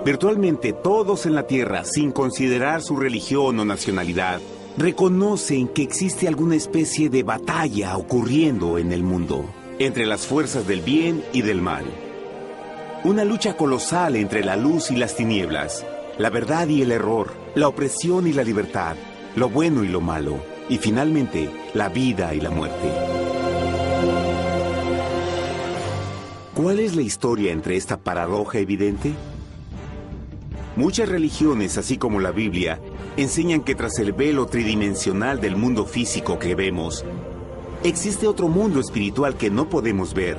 Virtualmente todos en la Tierra, sin considerar su religión o nacionalidad, reconocen que existe alguna especie de batalla ocurriendo en el mundo, entre las fuerzas del bien y del mal. Una lucha colosal entre la luz y las tinieblas, la verdad y el error, la opresión y la libertad, lo bueno y lo malo, y finalmente, la vida y la muerte. ¿Cuál es la historia entre esta paradoja evidente? Muchas religiones, así como la Biblia, enseñan que tras el velo tridimensional del mundo físico que vemos, existe otro mundo espiritual que no podemos ver.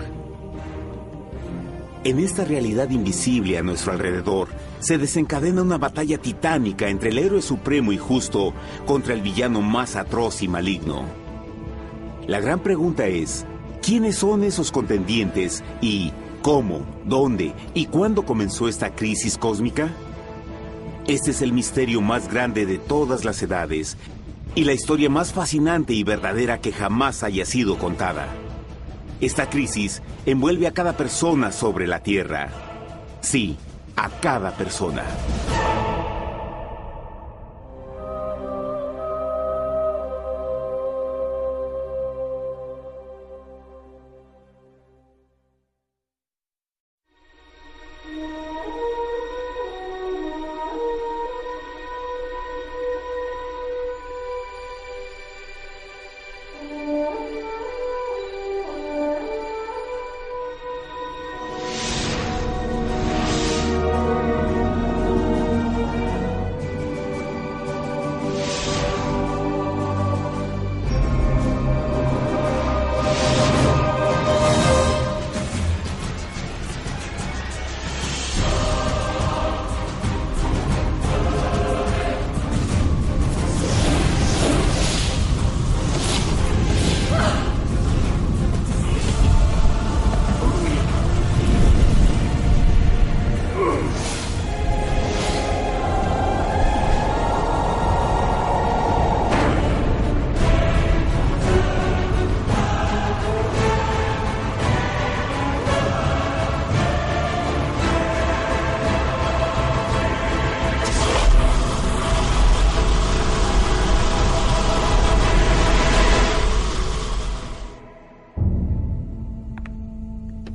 En esta realidad invisible a nuestro alrededor, se desencadena una batalla titánica entre el héroe supremo y justo contra el villano más atroz y maligno. La gran pregunta es, ¿quiénes son esos contendientes y cómo, dónde y cuándo comenzó esta crisis cósmica? Este es el misterio más grande de todas las edades y la historia más fascinante y verdadera que jamás haya sido contada. Esta crisis envuelve a cada persona sobre la Tierra. Sí, a cada persona.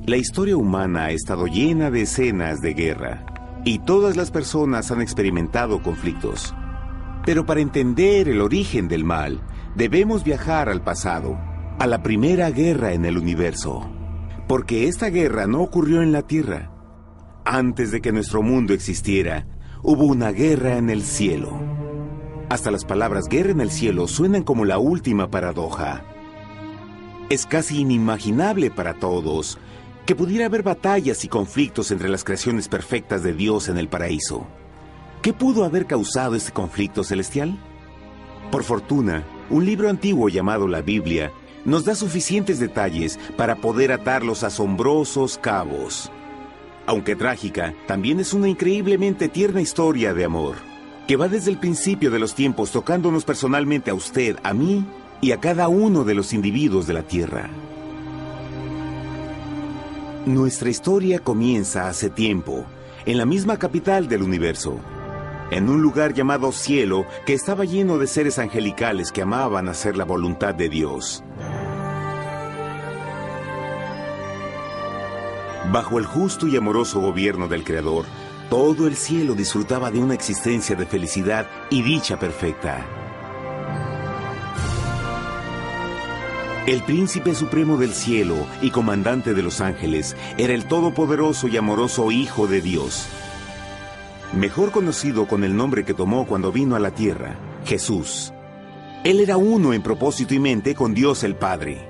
La historia humana ha estado llena de escenas de guerra, y todas las personas han experimentado conflictos. Pero para entender el origen del mal, debemos viajar al pasado, a la primera guerra en el universo. Porque esta guerra no ocurrió en la Tierra. Antes de que nuestro mundo existiera, hubo una guerra en el cielo. Hasta las palabras guerra en el cielo suenan como la última paradoja. Es casi inimaginable para todos que pudiera haber batallas y conflictos entre las creaciones perfectas de Dios en el paraíso. ¿Qué pudo haber causado este conflicto celestial? Por fortuna, un libro antiguo llamado la Biblia nos da suficientes detalles para poder atar los asombrosos cabos. Aunque trágica, también es una increíblemente tierna historia de amor, que va desde el principio de los tiempos tocándonos personalmente a usted, a mí y a cada uno de los individuos de la Tierra. Nuestra historia comienza hace tiempo, en la misma capital del universo, en un lugar llamado Cielo que estaba lleno de seres angelicales que amaban hacer la voluntad de Dios. Bajo el justo y amoroso gobierno del Creador, todo el cielo disfrutaba de una existencia de felicidad y dicha perfecta. El príncipe supremo del cielo y comandante de los ángeles era el todopoderoso y amoroso Hijo de Dios, mejor conocido con el nombre que tomó cuando vino a la tierra, Jesús. Él era uno en propósito y mente con Dios el Padre.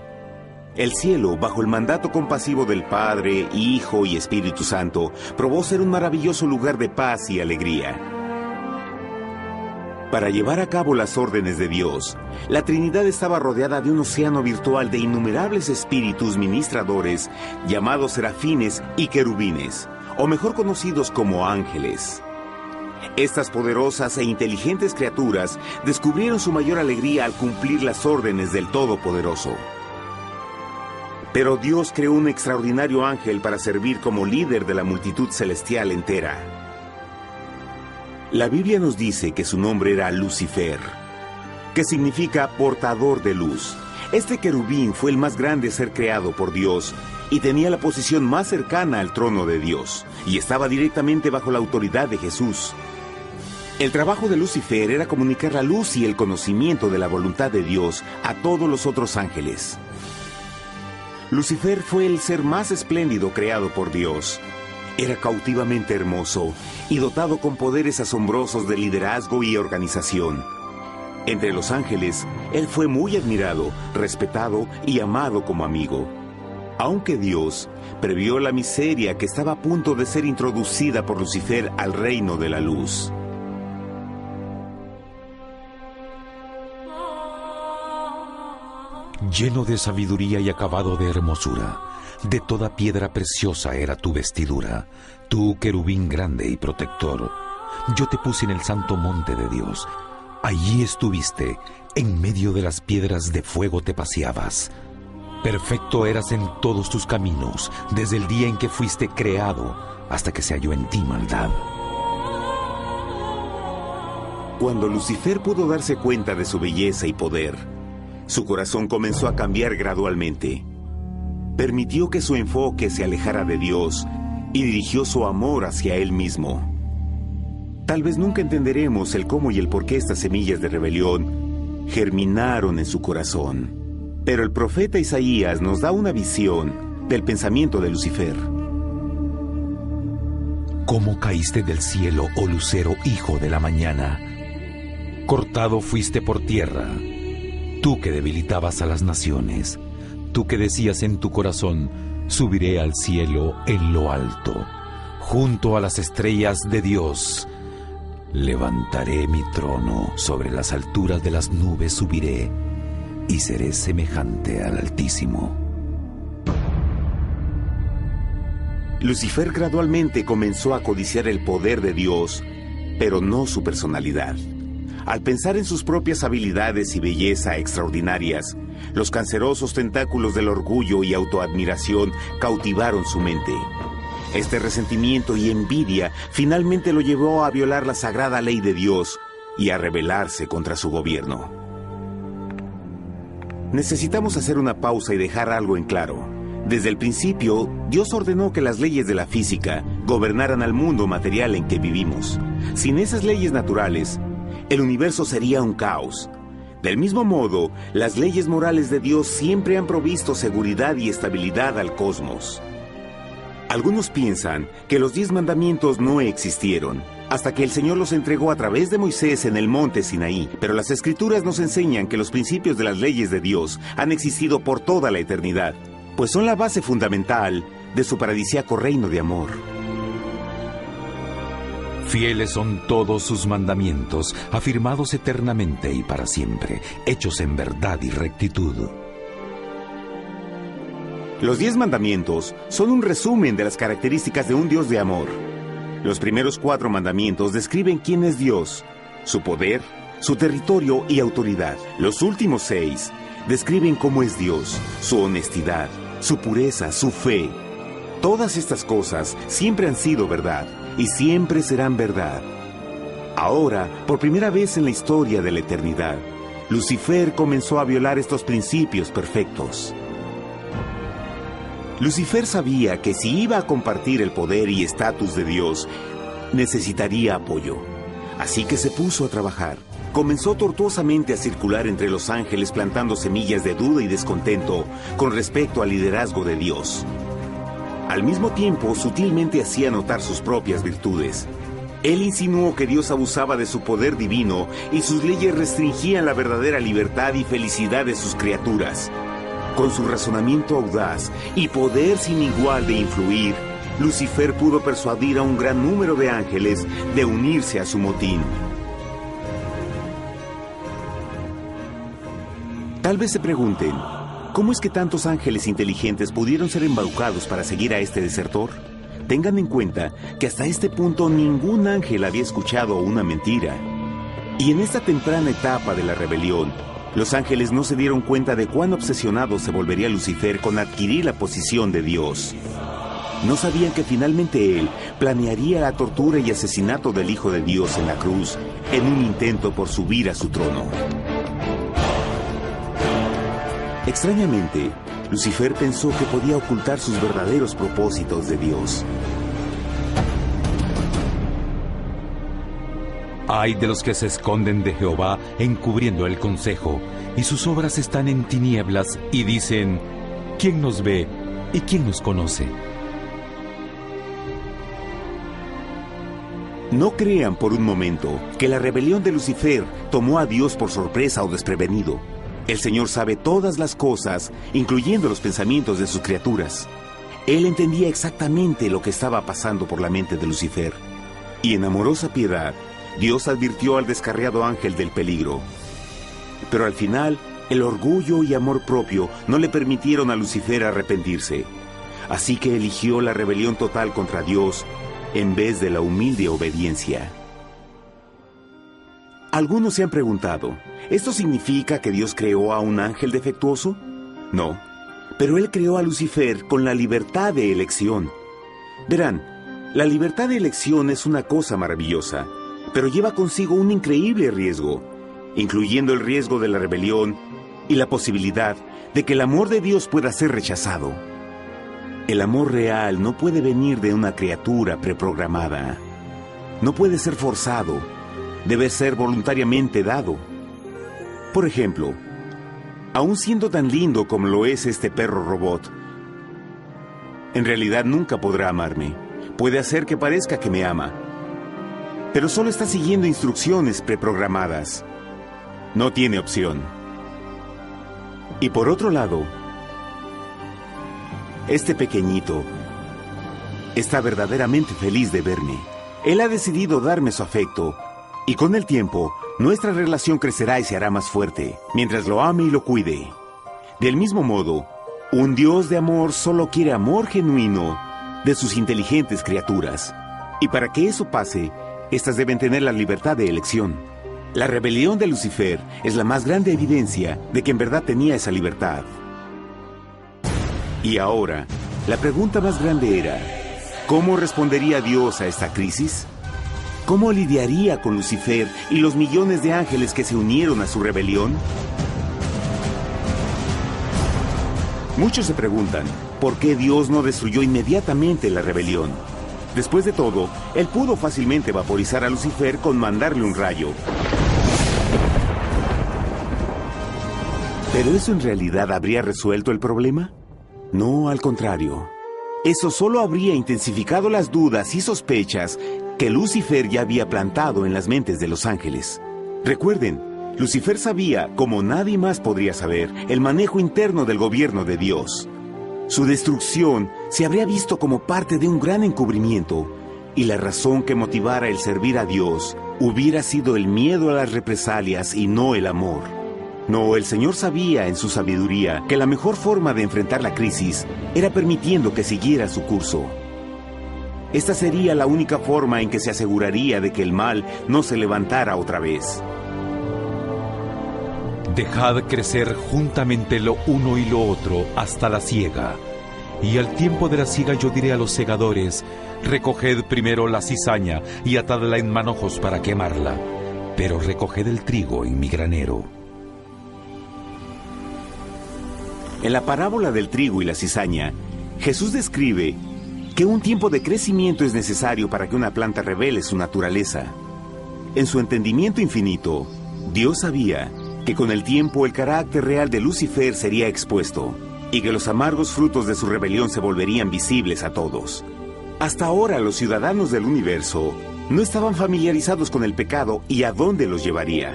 El cielo, bajo el mandato compasivo del Padre, Hijo y Espíritu Santo, probó ser un maravilloso lugar de paz y alegría. Para llevar a cabo las órdenes de Dios, la Trinidad estaba rodeada de un océano virtual de innumerables espíritus ministradores llamados serafines y querubines, o mejor conocidos como ángeles. Estas poderosas e inteligentes criaturas descubrieron su mayor alegría al cumplir las órdenes del Todopoderoso. Pero Dios creó un extraordinario ángel para servir como líder de la multitud celestial entera. La Biblia nos dice que su nombre era Lucifer, que significa portador de luz. Este querubín fue el más grande ser creado por Dios y tenía la posición más cercana al trono de Dios, y estaba directamente bajo la autoridad de Jesús. El trabajo de Lucifer era comunicar la luz y el conocimiento de la voluntad de Dios a todos los otros ángeles. Lucifer fue el ser más espléndido creado por Dios. Era cautivamente hermoso y dotado con poderes asombrosos de liderazgo y organización. Entre los ángeles, él fue muy admirado, respetado y amado como amigo. Aunque Dios previó la miseria que estaba a punto de ser introducida por Lucifer al reino de la luz. Lleno de sabiduría y acabado de hermosura, de toda piedra preciosa era tu vestidura, tú querubín grande y protector. Yo te puse en el santo monte de Dios. Allí estuviste, en medio de las piedras de fuego te paseabas. Perfecto eras en todos tus caminos, desde el día en que fuiste creado, hasta que se halló en ti maldad. Cuando Lucifer pudo darse cuenta de su belleza y poder, su corazón comenzó a cambiar gradualmente. Permitió que su enfoque se alejara de Dios y dirigió su amor hacia él mismo. Tal vez nunca entenderemos el cómo y el por qué estas semillas de rebelión germinaron en su corazón. Pero el profeta Isaías nos da una visión del pensamiento de Lucifer. ¿Cómo caíste del cielo, oh lucero, hijo de la mañana? Cortado fuiste por tierra, tú que debilitabas a las naciones, tú que decías en tu corazón, subiré al cielo en lo alto, junto a las estrellas de Dios. Levantaré mi trono, sobre las alturas de las nubes subiré, y seré semejante al Altísimo. Lucifer gradualmente comenzó a codiciar el poder de Dios, pero no su personalidad. Al pensar en sus propias habilidades y belleza extraordinarias, los cancerosos tentáculos del orgullo y autoadmiración cautivaron su mente. Este resentimiento y envidia finalmente lo llevó a violar la sagrada ley de Dios y a rebelarse contra su gobierno. Necesitamos hacer una pausa y dejar algo en claro. Desde el principio, Dios ordenó que las leyes de la física gobernaran al mundo material en que vivimos. Sin esas leyes naturales, el universo sería un caos. Del mismo modo, las leyes morales de Dios siempre han provisto seguridad y estabilidad al cosmos. Algunos piensan que los 10 mandamientos no existieron, hasta que el Señor los entregó a través de Moisés en el monte Sinaí, pero las Escrituras nos enseñan que los principios de las leyes de Dios han existido por toda la eternidad, pues son la base fundamental de su paradisíaco reino de amor. Fieles son todos sus mandamientos, afirmados eternamente y para siempre, hechos en verdad y rectitud. Los 10 mandamientos son un resumen de las características de un Dios de amor. Los primeros 4 mandamientos describen quién es Dios, su poder, su territorio y autoridad. Los últimos 6 describen cómo es Dios, su honestidad, su pureza, su fe. Todas estas cosas siempre han sido verdad y siempre serán verdad. Ahora, por primera vez en la historia de la eternidad, Lucifer comenzó a violar estos principios perfectos. Lucifer sabía que si iba a compartir el poder y estatus de Dios, necesitaría apoyo. Así que se puso a trabajar. Comenzó tortuosamente a circular entre los ángeles plantando semillas de duda y descontento con respecto al liderazgo de Dios. Al mismo tiempo, sutilmente hacía notar sus propias virtudes. Él insinuó que Dios abusaba de su poder divino y sus leyes restringían la verdadera libertad y felicidad de sus criaturas. Con su razonamiento audaz y poder sin igual de influir, Lucifer pudo persuadir a un gran número de ángeles de unirse a su motín. Tal vez se pregunten, ¿cómo es que tantos ángeles inteligentes pudieron ser embaucados para seguir a este desertor? Tengan en cuenta que hasta este punto ningún ángel había escuchado una mentira. Y en esta temprana etapa de la rebelión, los ángeles no se dieron cuenta de cuán obsesionado se volvería Lucifer con adquirir la posición de Dios. No sabían que finalmente él planearía la tortura y asesinato del Hijo de Dios en la cruz en un intento por subir a su trono. Extrañamente, Lucifer pensó que podía ocultar sus verdaderos propósitos de Dios. Ay de los que se esconden de Jehová encubriendo el consejo, y sus obras están en tinieblas, y dicen: ¿quién nos ve y quién nos conoce? No crean por un momento que la rebelión de Lucifer tomó a Dios por sorpresa o desprevenido. El Señor sabe todas las cosas, incluyendo los pensamientos de sus criaturas. Él entendía exactamente lo que estaba pasando por la mente de Lucifer. Y en amorosa piedad, Dios advirtió al descarriado ángel del peligro. Pero al final, el orgullo y amor propio no le permitieron a Lucifer arrepentirse. Así que eligió la rebelión total contra Dios en vez de la humilde obediencia. Algunos se han preguntado, ¿esto significa que Dios creó a un ángel defectuoso? No, pero Él creó a Lucifer con la libertad de elección. Verán, la libertad de elección es una cosa maravillosa, pero lleva consigo un increíble riesgo, incluyendo el riesgo de la rebelión y la posibilidad de que el amor de Dios pueda ser rechazado. El amor real no puede venir de una criatura preprogramada. No puede ser forzado. Debe ser voluntariamente dado. Por ejemplo, aun siendo tan lindo como lo es este perro robot, en realidad nunca podrá amarme. Puede hacer que parezca que me ama, pero solo está siguiendo instrucciones preprogramadas. No tiene opción. Y por otro lado, este pequeñito está verdaderamente feliz de verme. Él ha decidido darme su afecto, y con el tiempo, nuestra relación crecerá y se hará más fuerte, mientras lo ame y lo cuide. Del mismo modo, un Dios de amor solo quiere amor genuino de sus inteligentes criaturas. Y para que eso pase, estas deben tener la libertad de elección. La rebelión de Lucifer es la más grande evidencia de que en verdad tenía esa libertad. Y ahora, la pregunta más grande era, ¿cómo respondería Dios a esta crisis? ¿Cómo lidiaría con Lucifer y los millones de ángeles que se unieron a su rebelión? Muchos se preguntan, ¿por qué Dios no destruyó inmediatamente la rebelión? Después de todo, Él pudo fácilmente vaporizar a Lucifer con mandarle un rayo. ¿Pero eso en realidad habría resuelto el problema? No, al contrario. Eso solo habría intensificado las dudas y sospechas que Lucifer ya había plantado en las mentes de los ángeles. Recuerden, Lucifer sabía, como nadie más podría saber, el manejo interno del gobierno de Dios. Su destrucción se habría visto como parte de un gran encubrimiento, y la razón que motivara el servir a Dios hubiera sido el miedo a las represalias y no el amor. No, el Señor sabía en su sabiduría que la mejor forma de enfrentar la crisis era permitiendo que siguiera su curso. Esta sería la única forma en que se aseguraría de que el mal no se levantara otra vez. Dejad crecer juntamente lo uno y lo otro hasta la siega. Y al tiempo de la siega yo diré a los segadores: recoged primero la cizaña y atadla en manojos para quemarla, pero recoged el trigo en mi granero. En la parábola del trigo y la cizaña, Jesús describe que un tiempo de crecimiento es necesario para que una planta revele su naturaleza. En su entendimiento infinito, Dios sabía que con el tiempo el carácter real de Lucifer sería expuesto y que los amargos frutos de su rebelión se volverían visibles a todos. Hasta ahora los ciudadanos del universo no estaban familiarizados con el pecado y a dónde los llevaría.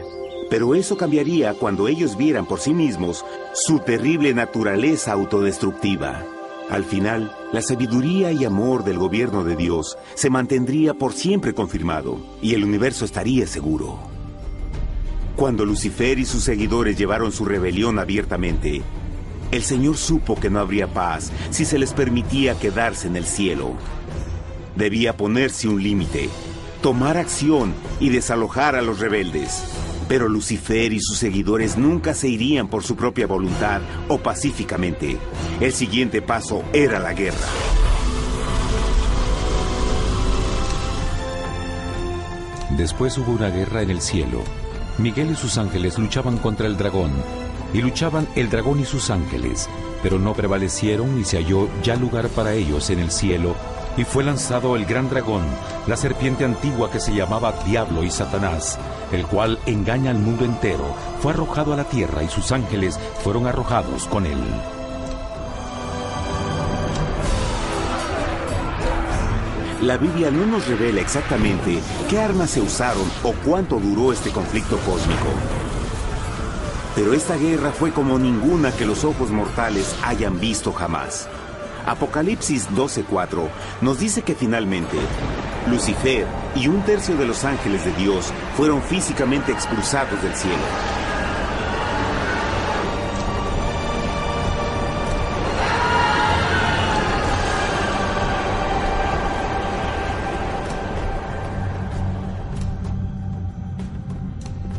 Pero eso cambiaría cuando ellos vieran por sí mismos su terrible naturaleza autodestructiva. Al final, la sabiduría y amor del gobierno de Dios se mantendría por siempre confirmado y el universo estaría seguro. Cuando Lucifer y sus seguidores llevaron su rebelión abiertamente, el Señor supo que no habría paz si se les permitía quedarse en el cielo. Debía ponerse un límite, tomar acción y desalojar a los rebeldes. Pero Lucifer y sus seguidores nunca se irían por su propia voluntad o pacíficamente. El siguiente paso era la guerra. Después hubo una guerra en el cielo. Miguel y sus ángeles luchaban contra el dragón, y luchaban el dragón y sus ángeles, pero no prevalecieron y se halló ya lugar para ellos en el cielo, y fue lanzado el gran dragón, la serpiente antigua que se llamaba Diablo y Satanás, el cual engaña al mundo entero. Fue arrojado a la tierra y sus ángeles fueron arrojados con él. La Biblia no nos revela exactamente qué armas se usaron o cuánto duró este conflicto cósmico. Pero esta guerra fue como ninguna que los ojos mortales hayan visto jamás. Apocalipsis 12:4 nos dice que finalmente Lucifer y un tercio de los ángeles de Dios fueron físicamente expulsados del cielo.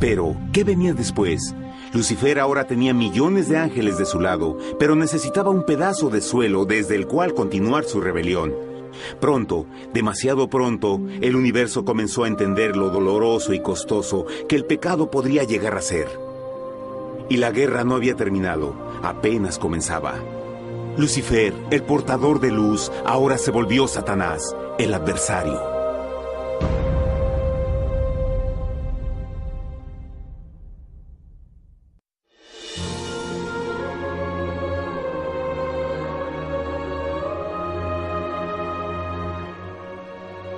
Pero, ¿qué venía después? Lucifer ahora tenía millones de ángeles de su lado, pero necesitaba un pedazo de suelo desde el cual continuar su rebelión. Pronto, demasiado pronto, el universo comenzó a entender lo doloroso y costoso que el pecado podría llegar a ser. Y la guerra no había terminado, apenas comenzaba. Lucifer, el portador de luz, ahora se volvió Satanás, el adversario.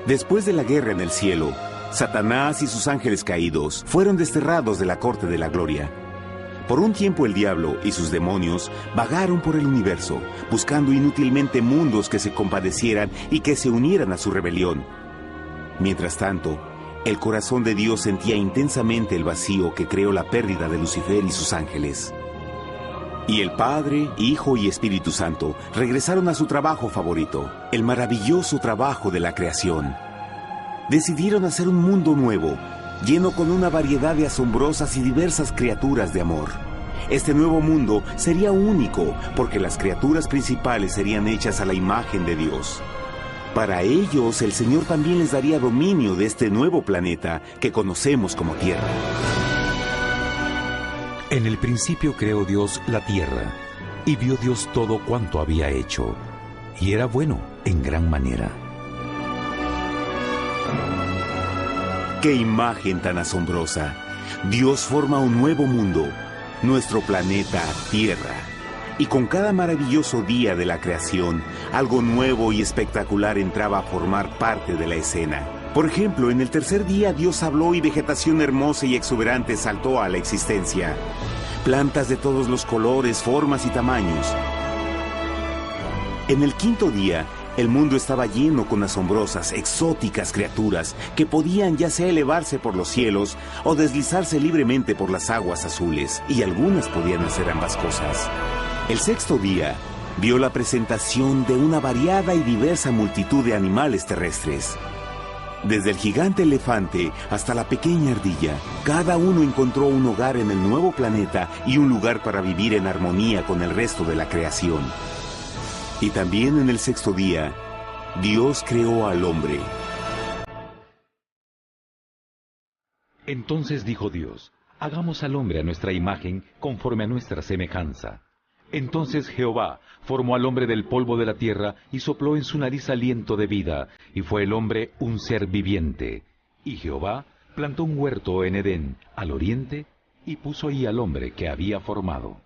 Después de la guerra en el cielo, Satanás y sus ángeles caídos fueron desterrados de la corte de la gloria. Por un tiempo el diablo y sus demonios vagaron por el universo, buscando inútilmente mundos que se compadecieran y que se unieran a su rebelión. Mientras tanto, el corazón de Dios sentía intensamente el vacío que creó la pérdida de Lucifer y sus ángeles. Y el Padre, Hijo y Espíritu Santo regresaron a su trabajo favorito, el maravilloso trabajo de la creación. Decidieron hacer un mundo nuevo, lleno con una variedad de asombrosas y diversas criaturas de amor. Este nuevo mundo sería único, porque las criaturas principales serían hechas a la imagen de Dios. Para ellos, el Señor también les daría dominio de este nuevo planeta que conocemos como Tierra. En el principio creó Dios la tierra, y vio Dios todo cuanto había hecho, y era bueno en gran manera. ¡Qué imagen tan asombrosa! Dios forma un nuevo mundo, nuestro planeta Tierra. Y con cada maravilloso día de la creación, algo nuevo y espectacular entraba a formar parte de la escena. Por ejemplo, en el tercer día Dios habló y vegetación hermosa y exuberante saltó a la existencia. Plantas de todos los colores, formas y tamaños. En el quinto día, el mundo estaba lleno con asombrosas, exóticas criaturas que podían ya sea elevarse por los cielos o deslizarse libremente por las aguas azules, y algunas podían hacer ambas cosas. El sexto día vio la presentación de una variada y diversa multitud de animales terrestres. Desde el gigante elefante hasta la pequeña ardilla, cada uno encontró un hogar en el nuevo planeta y un lugar para vivir en armonía con el resto de la creación. Y también en el sexto día, Dios creó al hombre. Entonces dijo Dios: hagamos al hombre a nuestra imagen, conforme a nuestra semejanza. Entonces Jehová formó al hombre del polvo de la tierra y sopló en su nariz aliento de vida, y fue el hombre un ser viviente. Y Jehová plantó un huerto en Edén, al oriente, y puso ahí al hombre que había formado.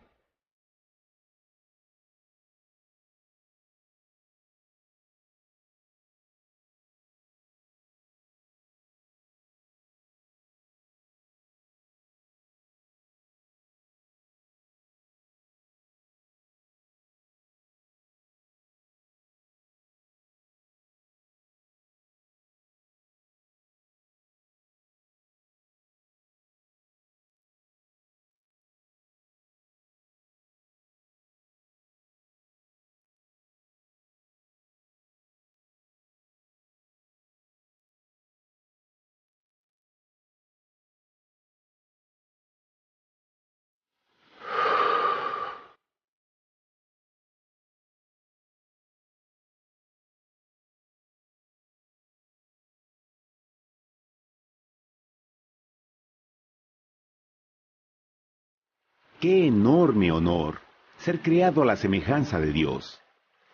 ¡Qué enorme honor! Ser creado a la semejanza de Dios.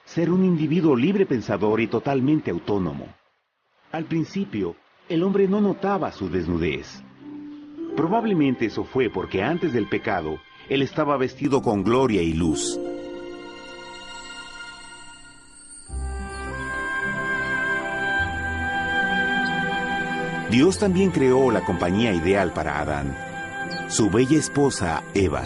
Ser un individuo libre pensador y totalmente autónomo. Al principio, el hombre no notaba su desnudez. Probablemente eso fue porque antes del pecado, él estaba vestido con gloria y luz. Dios también creó la compañía ideal para Adán, su bella esposa Eva.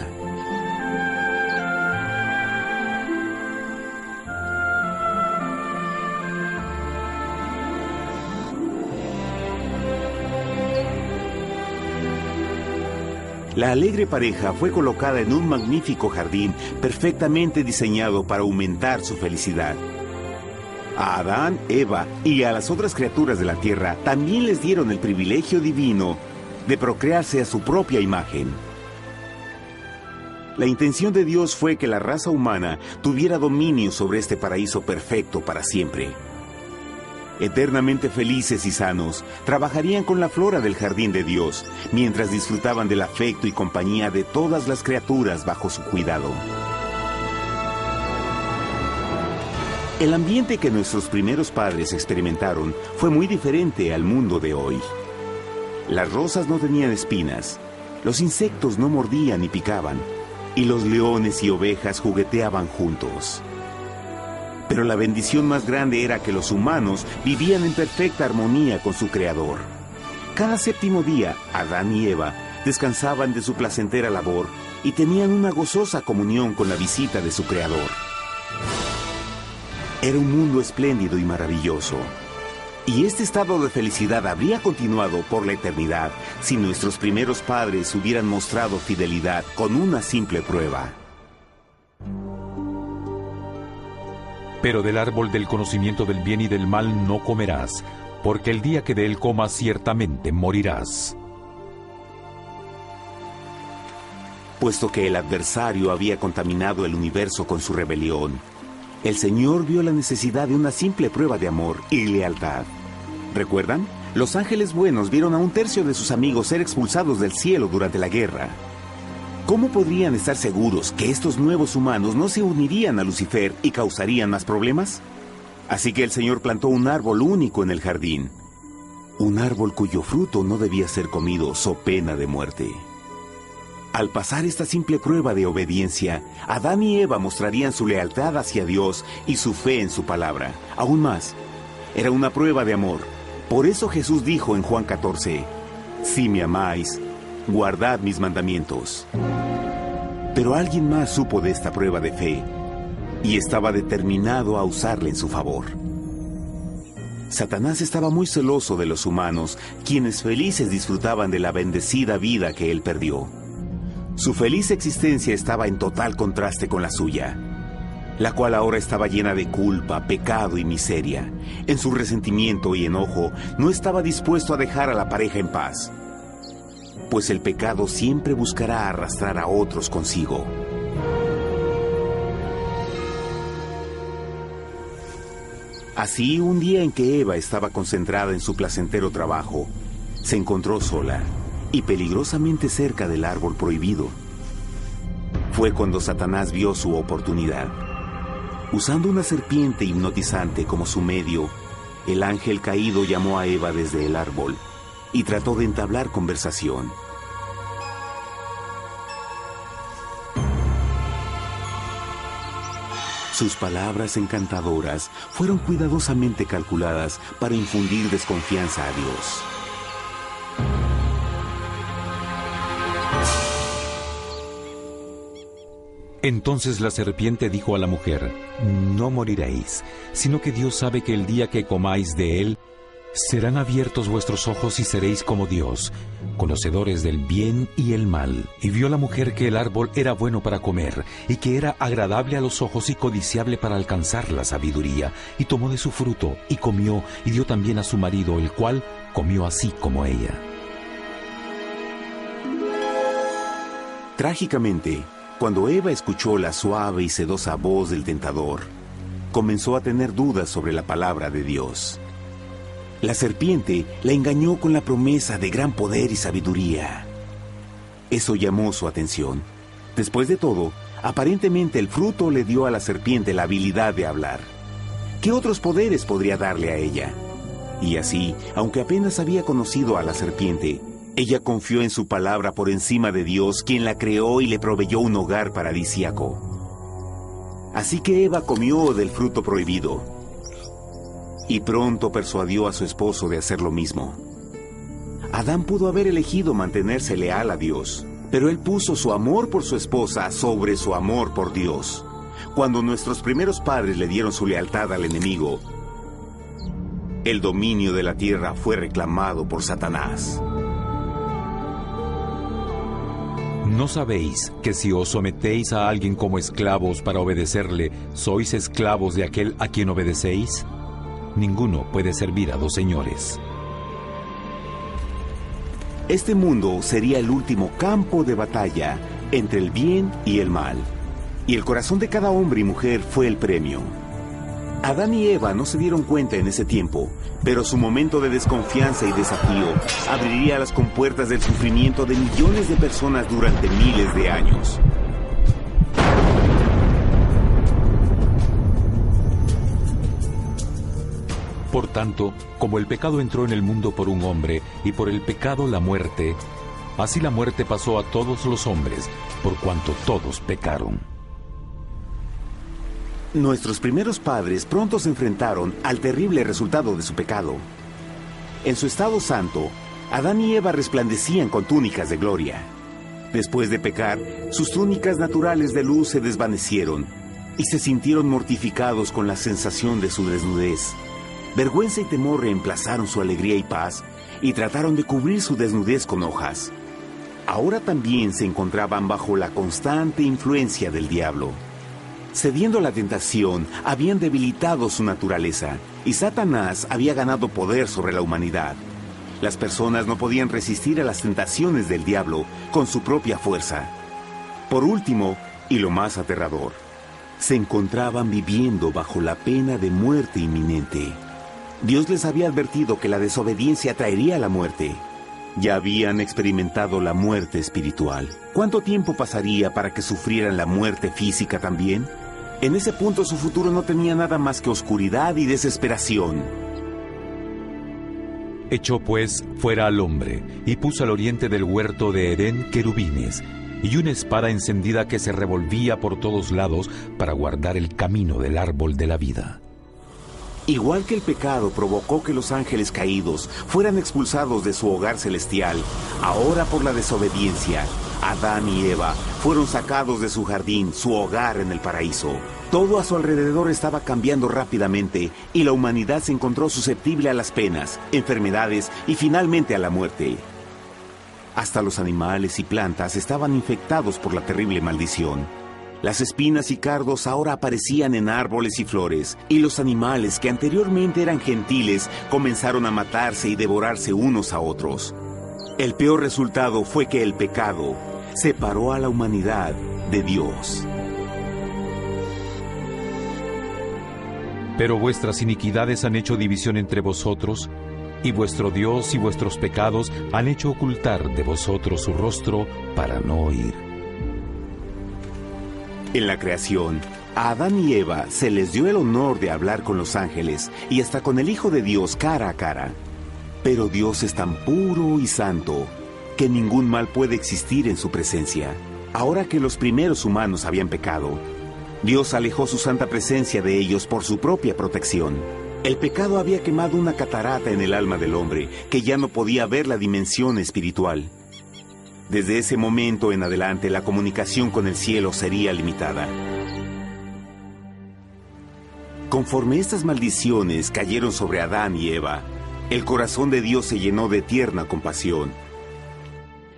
La alegre pareja fue colocada en un magnífico jardín perfectamente diseñado para aumentar su felicidad. A Adán, Eva y a las otras criaturas de la tierra también les dieron el privilegio divino de procrearse a su propia imagen. La intención de Dios fue que la raza humana tuviera dominio sobre este paraíso perfecto para siempre. Eternamente felices y sanos, trabajarían con la flora del jardín de Dios, mientras disfrutaban del afecto y compañía de todas las criaturas bajo su cuidado. El ambiente que nuestros primeros padres experimentaron fue muy diferente al mundo de hoy. Las rosas no tenían espinas, los insectos no mordían ni picaban, y los leones y ovejas jugueteaban juntos. Pero la bendición más grande era que los humanos vivían en perfecta armonía con su Creador. Cada séptimo día, Adán y Eva descansaban de su placentera labor y tenían una gozosa comunión con la visita de su Creador. Era un mundo espléndido y maravilloso. Y este estado de felicidad habría continuado por la eternidad si nuestros primeros padres hubieran mostrado fidelidad con una simple prueba. Pero del árbol del conocimiento del bien y del mal no comerás, porque el día que de él comas ciertamente morirás. Puesto que el adversario había contaminado el universo con su rebelión, el Señor vio la necesidad de una simple prueba de amor y lealtad. ¿Recuerdan? Los ángeles buenos vieron a un tercio de sus amigos ser expulsados del cielo durante la guerra. ¿Cómo podrían estar seguros que estos nuevos humanos no se unirían a Lucifer y causarían más problemas? Así que el Señor plantó un árbol único en el jardín. Un árbol cuyo fruto no debía ser comido so pena de muerte. Al pasar esta simple prueba de obediencia, Adán y Eva mostrarían su lealtad hacia Dios y su fe en su palabra. Aún más, era una prueba de amor. Por eso Jesús dijo en Juan 14, «Si me amáis, guardad mis mandamientos». Pero alguien más supo de esta prueba de fe y estaba determinado a usarla en su favor. Satanás estaba muy celoso de los humanos, quienes felices disfrutaban de la bendecida vida que él perdió. Su feliz existencia estaba en total contraste con la suya, la cual ahora estaba llena de culpa, pecado y miseria. En su resentimiento y enojo, no estaba dispuesto a dejar a la pareja en paz, pues el pecado siempre buscará arrastrar a otros consigo. Así, un día en que Eva estaba concentrada en su placentero trabajo, se encontró sola y peligrosamente cerca del árbol prohibido. Fue cuando Satanás vio su oportunidad. Usando una serpiente hipnotizante como su medio, el ángel caído llamó a Eva desde el árbol y trató de entablar conversación. Sus palabras encantadoras fueron cuidadosamente calculadas para infundir desconfianza a Dios. Entonces la serpiente dijo a la mujer, «No moriréis, sino que Dios sabe que el día que comáis de él, serán abiertos vuestros ojos y seréis como Dios, conocedores del bien y el mal». Y vio la mujer que el árbol era bueno para comer, y que era agradable a los ojos y codiciable para alcanzar la sabiduría, y tomó de su fruto, y comió, y dio también a su marido, el cual comió así como ella. Trágicamente, cuando Eva escuchó la suave y sedosa voz del tentador, comenzó a tener dudas sobre la palabra de Dios. La serpiente la engañó con la promesa de gran poder y sabiduría. Eso llamó su atención, Después de todo, aparentemente el fruto le dio a la serpiente la habilidad de hablar. ¿Qué otros poderes podría darle a ella? Y así, aunque apenas había conocido a la serpiente, ella confió en su palabra por encima de Dios, quien la creó y le proveyó un hogar paradisíaco. Así que Eva comió del fruto prohibido y pronto persuadió a su esposo de hacer lo mismo. Adán pudo haber elegido mantenerse leal a Dios, pero él puso su amor por su esposa sobre su amor por Dios. Cuando nuestros primeros padres le dieron su lealtad al enemigo, el dominio de la tierra fue reclamado por Satanás. ¿No sabéis que si os sometéis a alguien como esclavos para obedecerle, sois esclavos de aquel a quien obedecéis? Ninguno puede servir a dos señores. Este mundo sería el último campo de batalla entre el bien y el mal. Y el corazón de cada hombre y mujer fue el premio. Adán y Eva no se dieron cuenta en ese tiempo, pero su momento de desconfianza y desafío abriría las compuertas del sufrimiento de millones de personas durante miles de años. Por tanto, como el pecado entró en el mundo por un hombre, y por el pecado la muerte, así la muerte pasó a todos los hombres, por cuanto todos pecaron. Nuestros primeros padres pronto se enfrentaron al terrible resultado de su pecado. En su estado santo, Adán y Eva resplandecían con túnicas de gloria. Después de pecar, sus túnicas naturales de luz se desvanecieron y se sintieron mortificados con la sensación de su desnudez. Vergüenza y temor reemplazaron su alegría y paz y trataron de cubrir su desnudez con hojas. Ahora también se encontraban bajo la constante influencia del diablo. Cediendo a la tentación, habían debilitado su naturaleza y Satanás había ganado poder sobre la humanidad. Las personas no podían resistir a las tentaciones del diablo con su propia fuerza. Por último, y lo más aterrador, se encontraban viviendo bajo la pena de muerte inminente. Dios les había advertido que la desobediencia traería la muerte. Ya habían experimentado la muerte espiritual. ¿Cuánto tiempo pasaría para que sufrieran la muerte física también? En ese punto su futuro no tenía nada más que oscuridad y desesperación. Echó pues fuera al hombre, y puso al oriente del huerto de Edén querubines, y una espada encendida que se revolvía por todos lados para guardar el camino del árbol de la vida. Igual que el pecado provocó que los ángeles caídos fueran expulsados de su hogar celestial, ahora por la desobediencia, Adán y Eva fueron sacados de su jardín, su hogar en el paraíso. Todo a su alrededor estaba cambiando rápidamente y la humanidad se encontró susceptible a las penas, enfermedades y finalmente a la muerte. Hasta los animales y plantas estaban infectados por la terrible maldición. Las espinas y cardos ahora aparecían en árboles y flores, y los animales que anteriormente eran gentiles comenzaron a matarse y devorarse unos a otros. El peor resultado fue que el pecado separó a la humanidad de Dios. Pero vuestras iniquidades han hecho división entre vosotros, y vuestro Dios y vuestros pecados han hecho ocultar de vosotros su rostro para no oír. En la creación, a Adán y Eva se les dio el honor de hablar con los ángeles y hasta con el Hijo de Dios cara a cara. Pero Dios es tan puro y santo que ningún mal puede existir en su presencia. Ahora que los primeros humanos habían pecado, Dios alejó su santa presencia de ellos por su propia protección. El pecado había quemado una catarata en el alma del hombre que ya no podía ver la dimensión espiritual. Desde ese momento en adelante, la comunicación con el cielo sería limitada. Conforme estas maldiciones cayeron sobre Adán y Eva, el corazón de Dios se llenó de tierna compasión.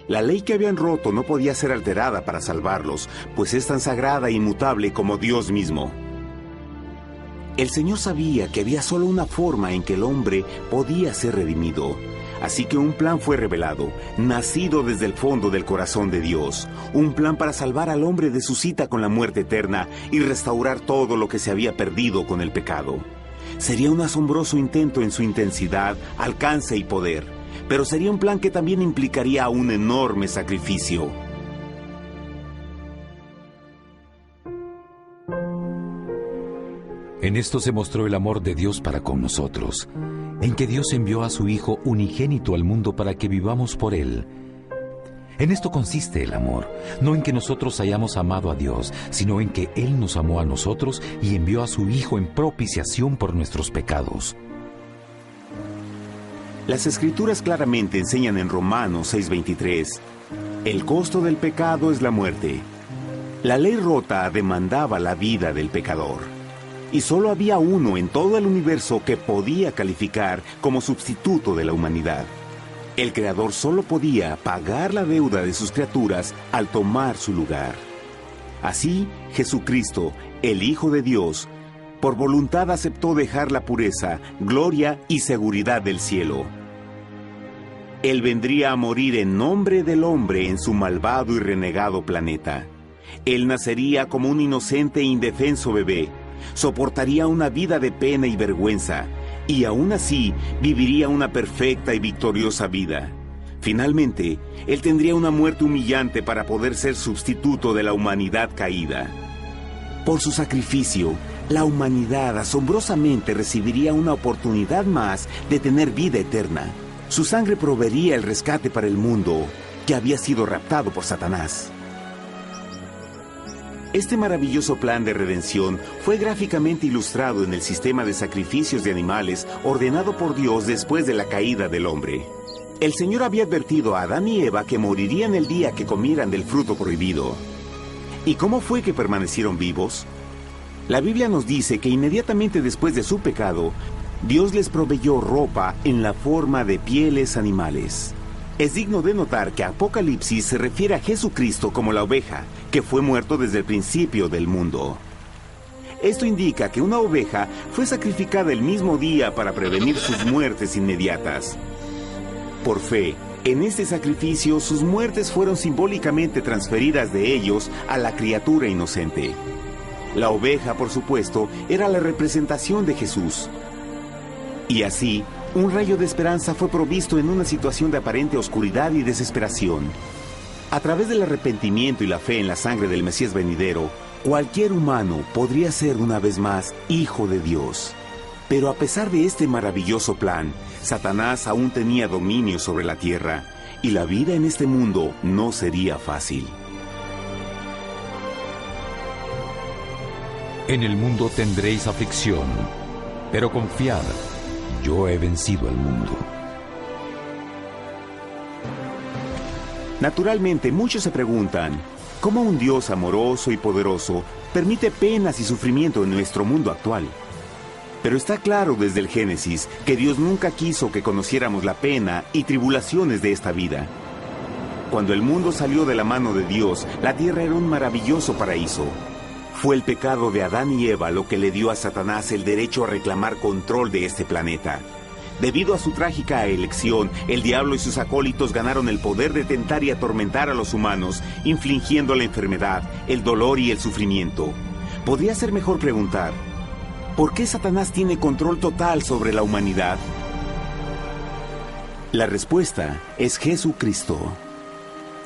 La ley que habían roto no podía ser alterada para salvarlos, pues es tan sagrada e inmutable como Dios mismo. El Señor sabía que había solo una forma en que el hombre podía ser redimido. Así que un plan fue revelado, nacido desde el fondo del corazón de Dios. Un plan para salvar al hombre de su cita con la muerte eterna y restaurar todo lo que se había perdido con el pecado. Sería un asombroso intento en su intensidad, alcance y poder, pero sería un plan que también implicaría un enorme sacrificio. En esto se mostró el amor de Dios para con nosotros, en que Dios envió a su Hijo unigénito al mundo para que vivamos por Él. En esto consiste el amor, no en que nosotros hayamos amado a Dios, sino en que Él nos amó a nosotros y envió a su Hijo en propiciación por nuestros pecados. Las Escrituras claramente enseñan en Romanos 6:23, el costo del pecado es la muerte. La ley rota demandaba la vida del pecador. Y solo había uno en todo el universo que podía calificar como sustituto de la humanidad. El Creador solo podía pagar la deuda de sus criaturas al tomar su lugar. Así, Jesucristo, el Hijo de Dios, por voluntad aceptó dejar la pureza, gloria y seguridad del cielo. Él vendría a morir en nombre del hombre en su malvado y renegado planeta. Él nacería como un inocente e indefenso bebé, soportaría una vida de pena y vergüenza, y aún así viviría una perfecta y victoriosa vida. Finalmente, Él tendría una muerte humillante para poder ser sustituto de la humanidad caída. Por su sacrificio, la humanidad asombrosamente recibiría una oportunidad más de tener vida eterna. Su sangre proveería el rescate para el mundo que había sido raptado por Satanás. Este maravilloso plan de redención fue gráficamente ilustrado en el sistema de sacrificios de animales ordenado por Dios después de la caída del hombre. El Señor había advertido a Adán y Eva que morirían el día que comieran del fruto prohibido. ¿Y cómo fue que permanecieron vivos? La Biblia nos dice que inmediatamente después de su pecado, Dios les proveyó ropa en la forma de pieles animales. Es digno de notar que Apocalipsis se refiere a Jesucristo como la oveja, que fue muerto desde el principio del mundo. Esto indica que una oveja fue sacrificada el mismo día para prevenir sus muertes inmediatas. Por fe, en este sacrificio sus muertes fueron simbólicamente transferidas de ellos a la criatura inocente. La oveja, por supuesto, era la representación de Jesús. Y así, un rayo de esperanza fue provisto en una situación de aparente oscuridad y desesperación. A través del arrepentimiento y la fe en la sangre del Mesías venidero, cualquier humano podría ser una vez más hijo de Dios. Pero a pesar de este maravilloso plan, Satanás aún tenía dominio sobre la tierra, y la vida en este mundo no sería fácil. En el mundo tendréis aflicción, pero confiad, yo he vencido al mundo. Naturalmente, muchos se preguntan, ¿cómo un Dios amoroso y poderoso permite penas y sufrimiento en nuestro mundo actual? Pero está claro desde el Génesis que Dios nunca quiso que conociéramos la pena y tribulaciones de esta vida. Cuando el mundo salió de la mano de Dios, la tierra era un maravilloso paraíso. Fue el pecado de Adán y Eva lo que le dio a Satanás el derecho a reclamar control de este planeta. Debido a su trágica elección, el diablo y sus acólitos ganaron el poder de tentar y atormentar a los humanos, infligiendo la enfermedad, el dolor y el sufrimiento. Podría ser mejor preguntar, ¿por qué Satanás tiene control total sobre la humanidad? La respuesta es Jesucristo.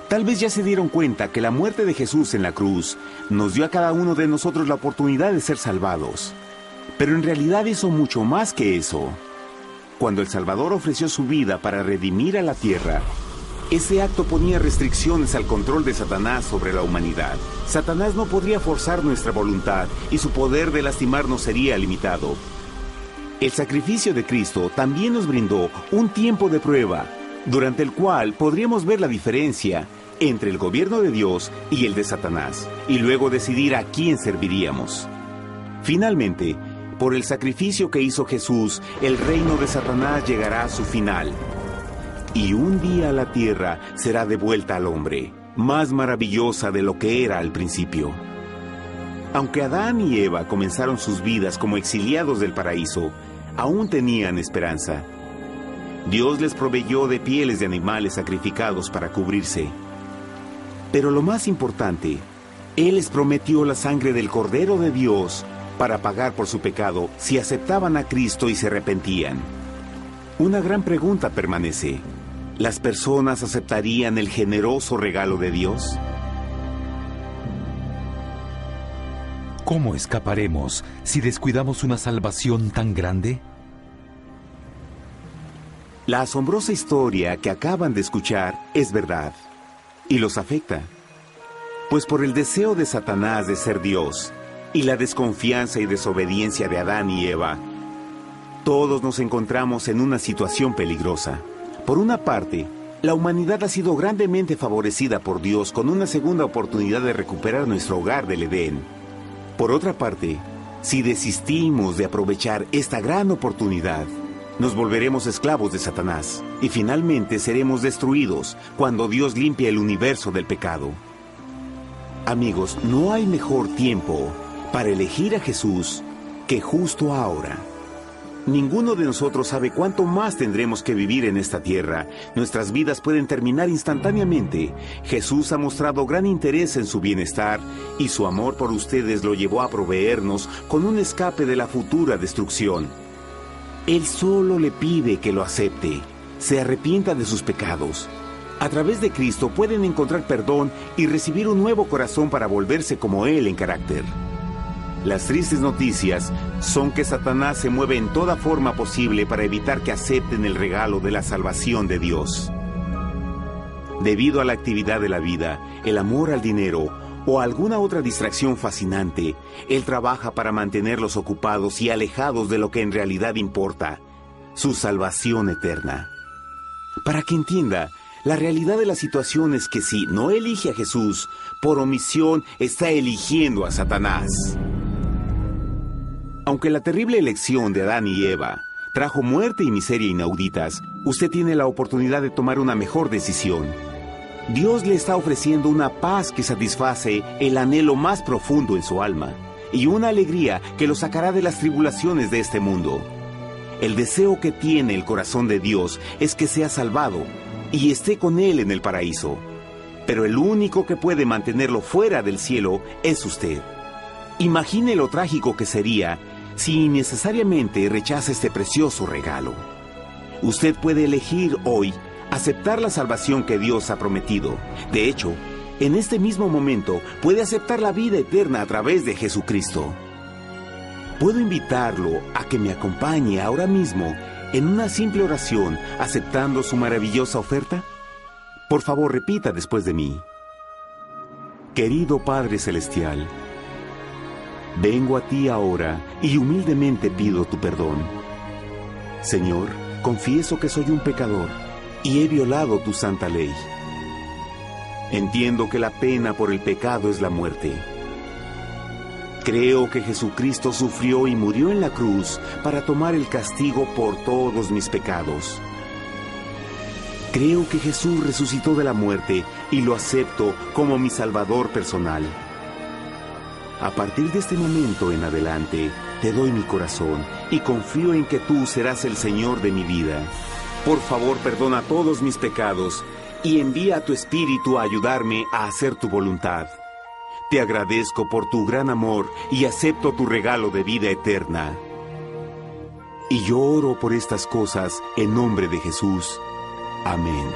Tal vez ya se dieron cuenta que la muerte de Jesús en la cruz nos dio a cada uno de nosotros la oportunidad de ser salvados. Pero en realidad hizo mucho más que eso. Cuando el Salvador ofreció su vida para redimir a la tierra, ese acto ponía restricciones al control de Satanás sobre la humanidad. Satanás no podría forzar nuestra voluntad y su poder de lastimarnos sería limitado. El sacrificio de Cristo también nos brindó un tiempo de prueba, durante el cual podríamos ver la diferencia entre el gobierno de Dios y el de Satanás, y luego decidir a quién serviríamos. Finalmente, por el sacrificio que hizo Jesús, el reino de Satanás llegará a su final. Y un día la tierra será devuelta al hombre, más maravillosa de lo que era al principio. Aunque Adán y Eva comenzaron sus vidas como exiliados del paraíso, aún tenían esperanza. Dios les proveyó de pieles de animales sacrificados para cubrirse. Pero lo más importante, Él les prometió la sangre del Cordero de Dios para pagar por su pecado si aceptaban a Cristo y se arrepentían. Una gran pregunta permanece. ¿Las personas aceptarían el generoso regalo de Dios? ¿Cómo escaparemos si descuidamos una salvación tan grande? La asombrosa historia que acaban de escuchar es verdad y los afecta. Pues por el deseo de Satanás de ser Dios y la desconfianza y desobediencia de Adán y Eva, todos nos encontramos en una situación peligrosa. Por una parte, la humanidad ha sido grandemente favorecida por Dios con una segunda oportunidad de recuperar nuestro hogar del Edén. Por otra parte, si desistimos de aprovechar esta gran oportunidad, nos volveremos esclavos de Satanás y finalmente seremos destruidos cuando Dios limpie el universo del pecado. Amigos, no hay mejor tiempo para elegir a Jesús que justo ahora. Ninguno de nosotros sabe cuánto más tendremos que vivir en esta tierra. Nuestras vidas pueden terminar instantáneamente. Jesús ha mostrado gran interés en su bienestar y su amor por ustedes lo llevó a proveernos con un escape de la futura destrucción. Él solo le pide que lo acepte, se arrepienta de sus pecados. A través de Cristo pueden encontrar perdón y recibir un nuevo corazón para volverse como Él en carácter. Las tristes noticias son que Satanás se mueve en toda forma posible para evitar que acepten el regalo de la salvación de Dios. Debido a la actividad de la vida, el amor al dinero o alguna otra distracción fascinante, Él trabaja para mantenerlos ocupados y alejados de lo que en realidad importa, su salvación eterna. Para que entienda, la realidad de la situación es que si no elige a Jesús, por omisión está eligiendo a Satanás. Aunque la terrible elección de Adán y Eva trajo muerte y miseria inauditas, usted tiene la oportunidad de tomar una mejor decisión. Dios le está ofreciendo una paz que satisface el anhelo más profundo en su alma y una alegría que lo sacará de las tribulaciones de este mundo. El deseo que tiene el corazón de Dios es que sea salvado y esté con Él en el paraíso. Pero el único que puede mantenerlo fuera del cielo es usted. Imagine lo trágico que sería si innecesariamente rechaza este precioso regalo. Usted puede elegir hoy aceptar la salvación que Dios ha prometido. De hecho, en este mismo momento puede aceptar la vida eterna a través de Jesucristo. ¿Puedo invitarlo a que me acompañe ahora mismo en una simple oración aceptando su maravillosa oferta? Por favor, repita después de mí. Querido Padre Celestial, vengo a ti ahora y humildemente pido tu perdón. Señor, confieso que soy un pecador y he violado tu santa ley. Entiendo que la pena por el pecado es la muerte. Creo que Jesucristo sufrió y murió en la cruz para tomar el castigo por todos mis pecados. Creo que Jesús resucitó de la muerte y lo acepto como mi Salvador personal. A partir de este momento en adelante, te doy mi corazón y confío en que tú serás el Señor de mi vida. Por favor, perdona todos mis pecados y envía a tu Espíritu a ayudarme a hacer tu voluntad. Te agradezco por tu gran amor y acepto tu regalo de vida eterna. Y yo oro por estas cosas en nombre de Jesús. Amén.